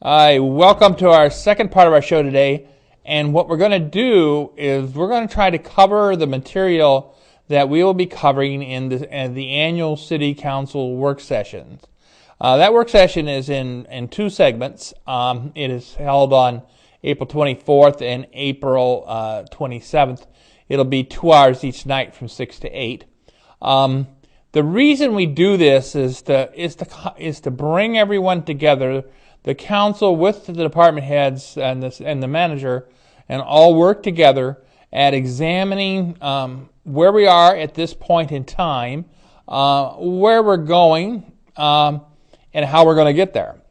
Hi, welcome to our second part of our show today. And what we're going to do is we're going to try to cover the material that we will be covering in the annual City Council work sessions. That work session is in two segments. It is held on April 24th and April 27th. It'll be 2 hours each night from 6 to 8. The reason we do this is to bring everyone together, the council with the department heads and the manager, and all work together at examining where we are at this point in time, where we're going, and how we're going to get there.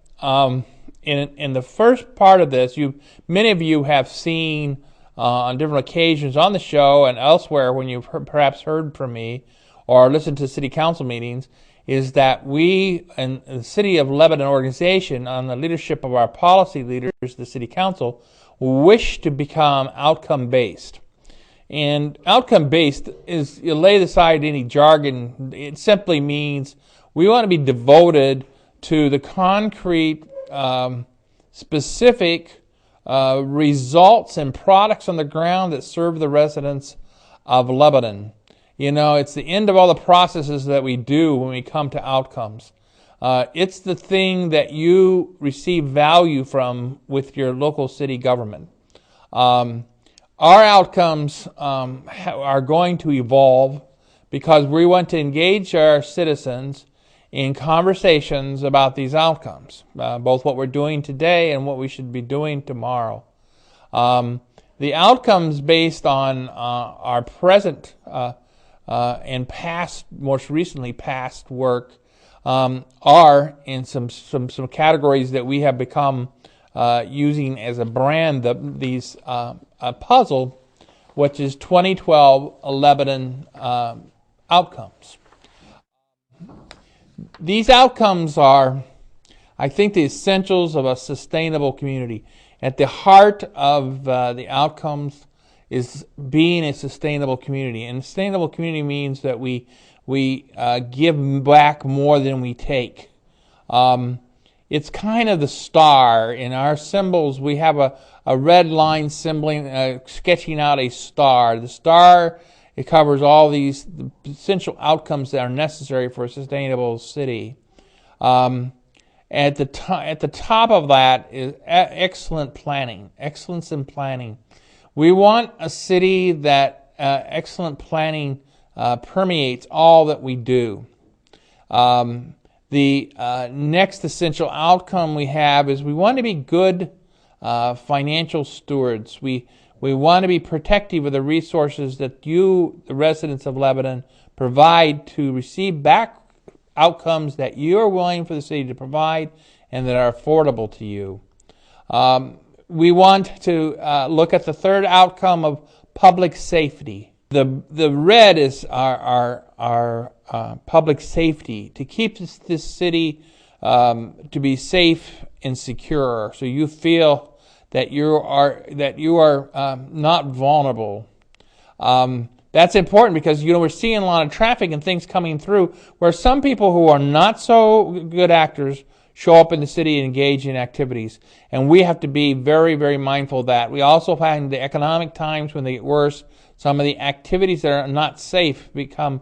In the first part of this, many of you have seen on different occasions on the show and elsewhere when you've perhaps heard from me or listened to city council meetings, is that we in the City of Lebanon organization, on the leadership of our policy leaders, the City Council, wish to become outcome-based. And outcome-based is, you lay aside any jargon, it simply means we want to be devoted to the concrete, specific results and products on the ground that serve the residents of Lebanon. You know, it's the end of all the processes that we do when we come to outcomes. It's the thing that you receive value from with your local city government. Our outcomes are going to evolve because we want to engage our citizens in conversations about these outcomes, both what we're doing today and what we should be doing tomorrow. The outcomes based on our present and past, most recently past work, are in some categories that we have become using as a brand, these a puzzle, which is 2012 Lebanon outcomes. These outcomes are, I think, the essentials of a sustainable community. At the heart of the outcomes is being a sustainable community. And a sustainable community means that we give back more than we take. It's kind of the star. In our symbols, we have a red line sketching out a star. The star, it covers all these essential outcomes that are necessary for a sustainable city. At the top of that is excellent planning, excellence in planning. We want a city that excellent planning permeates all that we do. The next essential outcome we have is we want to be good financial stewards. We want to be protective of the resources that you, the residents of Lebanon, provide to receive back outcomes that you are willing for the city to provide and that are affordable to you. We want to look at the third outcome of public safety. The red is our public safety, to keep this city to be safe and secure, so you feel that you are not vulnerable. That's important because we're seeing a lot of traffic and things coming through where some people who are not so good actors show up in the city and engage in activities. And we have to be very, very mindful of that. We also find the economic times when they get worse, some of the activities that are not safe become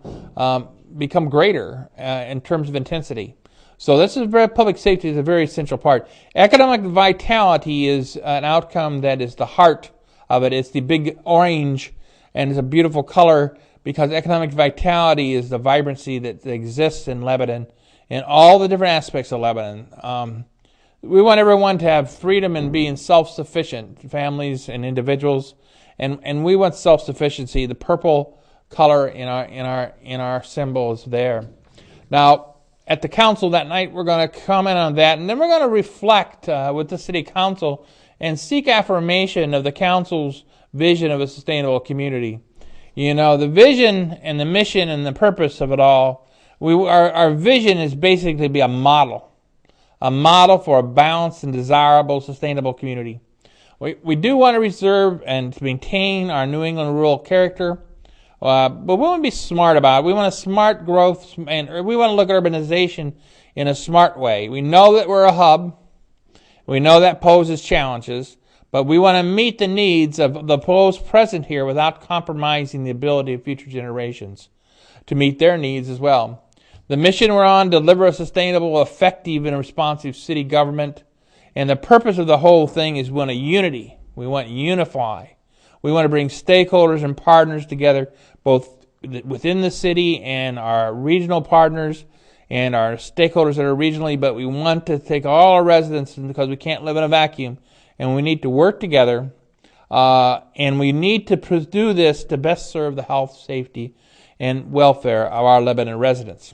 greater in terms of intensity. So public safety is a very essential part. Economic vitality is an outcome that is the heart of it. It's the big orange, and it's a beautiful color because economic vitality is the vibrancy that exists in Lebanon in all the different aspects of Lebanon. We want everyone to have freedom and being self-sufficient, families and individuals, and we want self-sufficiency. The purple color in our symbol is there. Now, at the council that night, we're going to comment on that, and then we're going to reflect with the city council and seek affirmation of the council's vision of a sustainable community. The vision and the mission and the purpose of it all. Our vision is basically to be a model for a balanced and desirable, sustainable community. We do want to reserve and to maintain our New England rural character, but we want to be smart about it. We want a smart growth, and we want to look at urbanization in a smart way. We know that we're a hub, We know that poses challenges, but we want to meet the needs of those present here without compromising the ability of future generations to meet their needs as well. The mission we're on: deliver a sustainable, effective, and responsive city government. And the purpose of the whole thing is we want a unity. We want to unify. We want to bring stakeholders and partners together, both within the city and our regional partners and our stakeholders that are regionally, but we want to take all our residents, because we can't live in a vacuum, and we need to work together, and we need to do this to best serve the health, safety, and welfare of our Lebanon residents.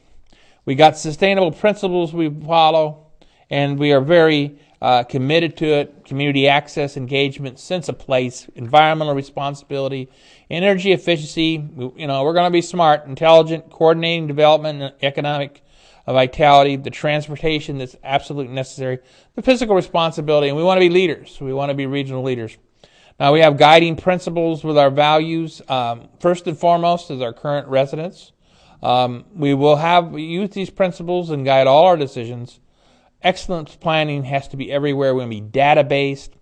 We got sustainable principles we follow, and we are very committed to it: community access, engagement, sense of place, environmental responsibility, energy efficiency. We're going to be smart, intelligent, coordinating development, and economic vitality, the transportation that's absolutely necessary, the physical responsibility, and we want to be leaders. We want to be regional leaders. Now, we have guiding principles with our values. First and foremost is our current residents. We will use these principles and guide all our decisions. Excellence planning has to be everywhere. We want to be data-based.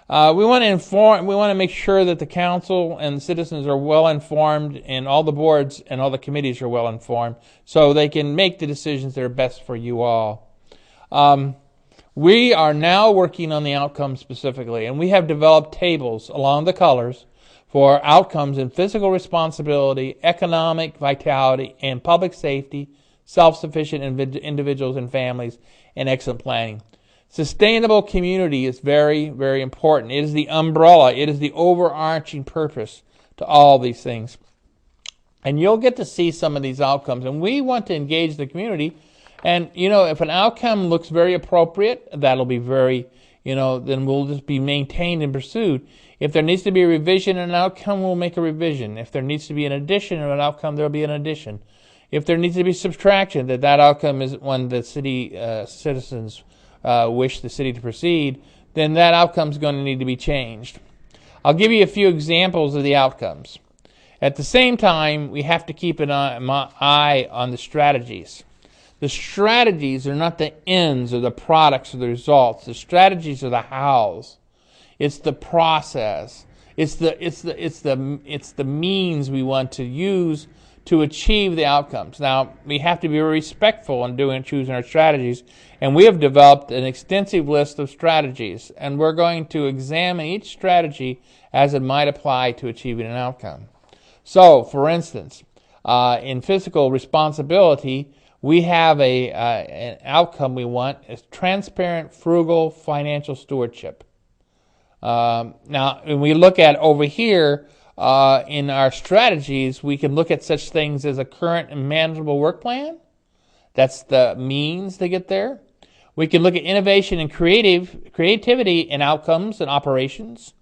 We want to make sure that the council and the citizens are well informed, and all the boards and all the committees are well informed, so they can make the decisions that are best for you all. We are now working on the outcomes specifically, and we have developed tables along the colors for outcomes in physical responsibility, economic vitality, and public safety, self-sufficient individuals and families, and excellent planning. Sustainable community is very, very important. It is the umbrella. It is the overarching purpose to all these things. And you'll get to see some of these outcomes. And we want to engage the community. And, if an outcome looks very appropriate, that'll be very, then we'll just be maintained and pursued. If there needs to be a revision in an outcome, we'll make a revision. If there needs to be an addition of an outcome, there'll be an addition. If there needs to be subtraction, that outcome isn't one the city citizens wish the city to proceed, then that outcome is going to need to be changed. I'll give you a few examples of the outcomes. At the same time, we have to keep an eye on the strategies. The strategies are not the ends or the products or the results. The strategies are the hows. It's the process. It's the means we want to use to achieve the outcomes. Now, we have to be very respectful in choosing our strategies, and we have developed an extensive list of strategies, and we're going to examine each strategy as it might apply to achieving an outcome. So, for instance, in physical responsibility, we have an outcome we want is transparent, frugal financial stewardship. Now, when we look at over here, in our strategies, we can look at such things as a current and manageable work plan. That's the means to get there. We can look at innovation and creativity in outcomes and operations.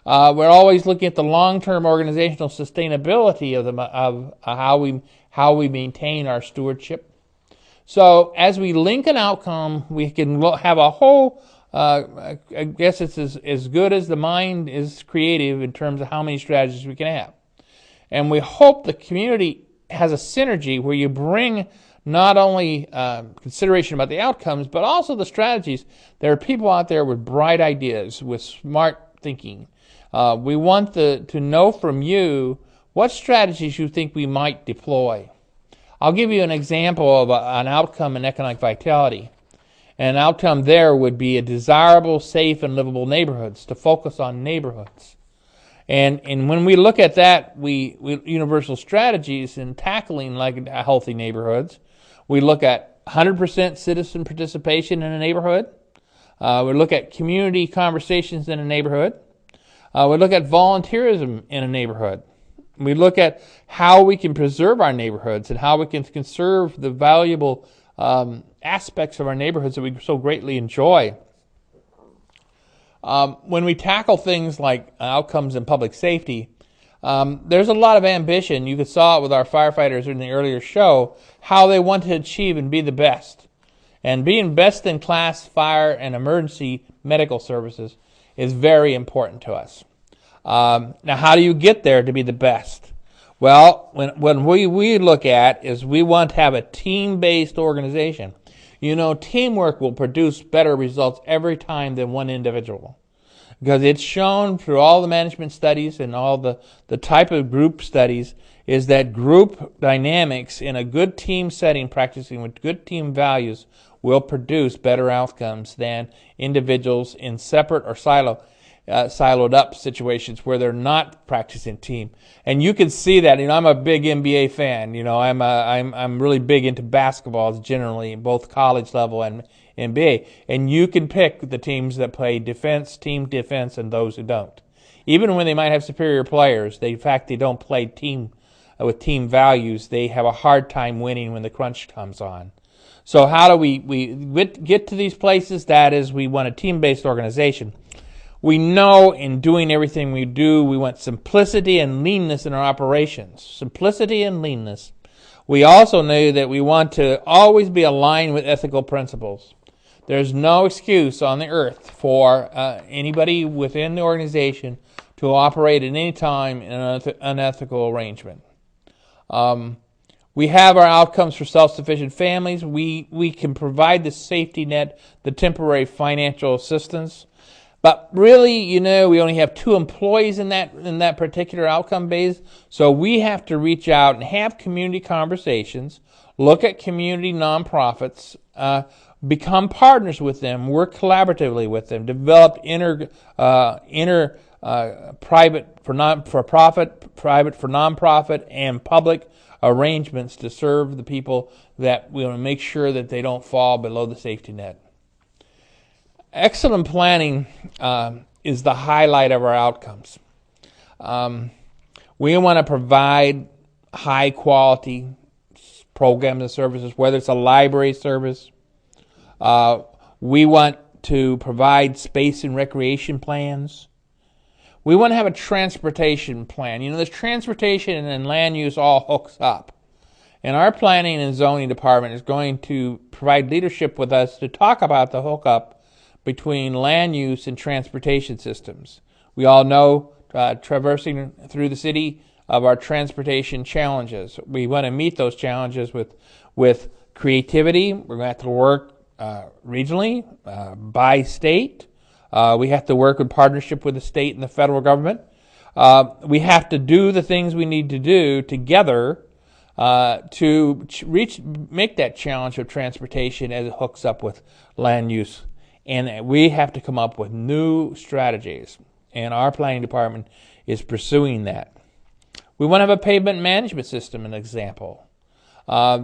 We're always looking at the long-term organizational sustainability of how we maintain our stewardship. So as we link an outcome, we can have a whole. I guess it's as good as the mind is creative in terms of how many strategies we can have. And we hope the community has a synergy where you bring not only consideration about the outcomes, but also the strategies. There are people out there with bright ideas, with smart thinking. We want to know from you what strategies you think we might deploy. I'll give you an example of an outcome in economic vitality. An outcome there would be a desirable, safe, and livable neighborhoods, to focus on neighborhoods. And when we look at that, we universal strategies in tackling like healthy neighborhoods, we look at 100% citizen participation in a neighborhood. We look at community conversations in a neighborhood. We look at volunteerism in a neighborhood. We look at how we can preserve our neighborhoods and how we can conserve the valuable aspects of our neighborhoods that we so greatly enjoy. When we tackle things like outcomes in public safety, there's a lot of ambition. You saw it with our firefighters in the earlier show, how they want to achieve and be the best. And being best in class fire and emergency medical services is very important to us. Now, how do you get there to be the best? Well, when we look at is we want to have a team-based organization. Teamwork will produce better results every time than one individual. Because it's shown through all the management studies and all the type of group studies is that group dynamics in a good team setting, practicing with good team values, will produce better outcomes than individuals in separate or siloed up situations where they're not practicing team. And you can see that. I'm a big NBA fan. I'm really big into basketball generally, both college level and NBA. And you can pick the teams that play team defense, and those who don't. Even when they might have superior players, in fact they don't play team with team values. They have a hard time winning when the crunch comes on. So how do we get to these places? That is, we want a team-based organization. We know in doing everything we do, we want simplicity and leanness in our operations. Simplicity and leanness. We also know that we want to always be aligned with ethical principles. There's no excuse on the earth for anybody within the organization to operate at any time in an unethical arrangement. We have our outcomes for self-sufficient families. We can provide the safety net, the temporary financial assistance. But really, we only have 2 employees in that particular outcome base. So we have to reach out and have community conversations, look at community nonprofits, become partners with them, work collaboratively with them, develop private for nonprofit, private for nonprofit, and public arrangements to serve the people that we want to make sure that they don't fall below the safety net. Excellent planning is the highlight of our outcomes. We want to provide high quality programs and services, whether it's a library service. We want to provide space and recreation plans. We want to have a transportation plan. This transportation and land use all hooks up. And our planning and zoning department is going to provide leadership with us to talk about the hookup between land use and transportation systems. We all know traversing through the city of our transportation challenges. We want to meet those challenges with creativity. We're going to have to work regionally, by state. We have to work in partnership with the state and the federal government. We have to do the things we need to do together to make that challenge of transportation as it hooks up with land use. And we have to come up with new strategies. And our planning department is pursuing that. We want to have a pavement management system, an example. A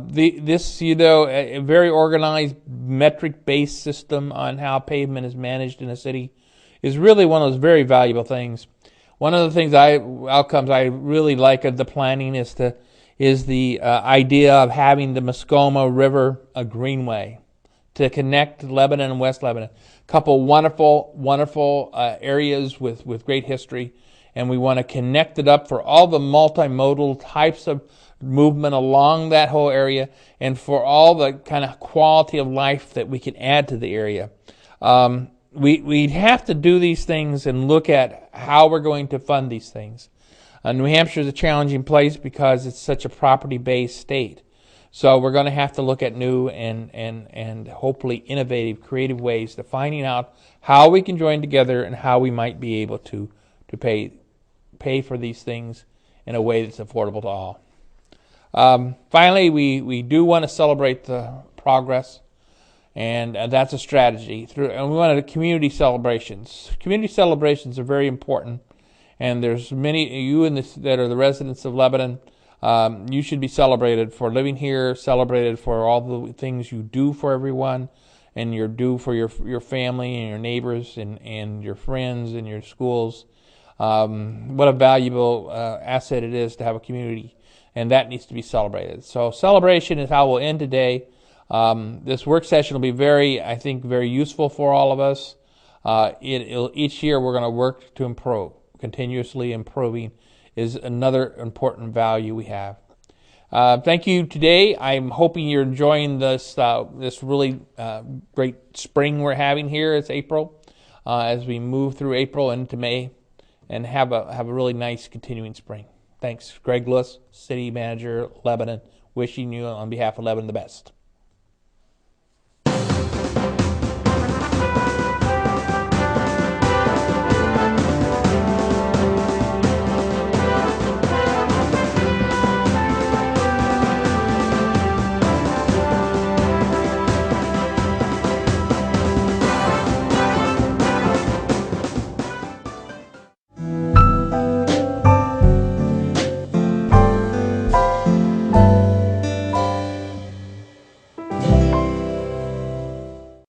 very organized, metric-based system on how pavement is managed in a city is really one of those very valuable things. One of the outcomes I really like of the planning is the idea of having the Muskoma River a greenway to connect Lebanon and West Lebanon. A couple wonderful areas with great history, and we want to connect it up for all the multimodal types of movement along that whole area, and for all the kind of quality of life that we can add to the area. We have to do these things and look at how we're going to fund these things. New Hampshire is a challenging place because it's such a property-based state. So we're going to have to look at new and hopefully innovative, creative ways to finding out how we can join together and how we might be able to pay for these things in a way that's affordable to all. Finally, we do want to celebrate the progress, and that's a strategy. And we want community celebrations. Community celebrations are very important, and there's many that are the residents of Lebanon. You should be celebrated for living here, celebrated for all the things you do for everyone, and you do for your family and your neighbors and your friends and your schools. What a valuable asset it is to have a community, and that needs to be celebrated. So celebration is how we'll end today. This work session will be very useful for all of us. Each year we're going to work to improve. Continuously improving is another important value we have. Thank you today. I'm hoping you're enjoying this really great spring we're having here. It's April, as we move through April into May, and have a really nice continuing spring. Thanks. Greg Lewis, City Manager, Lebanon, wishing you on behalf of Lebanon the best.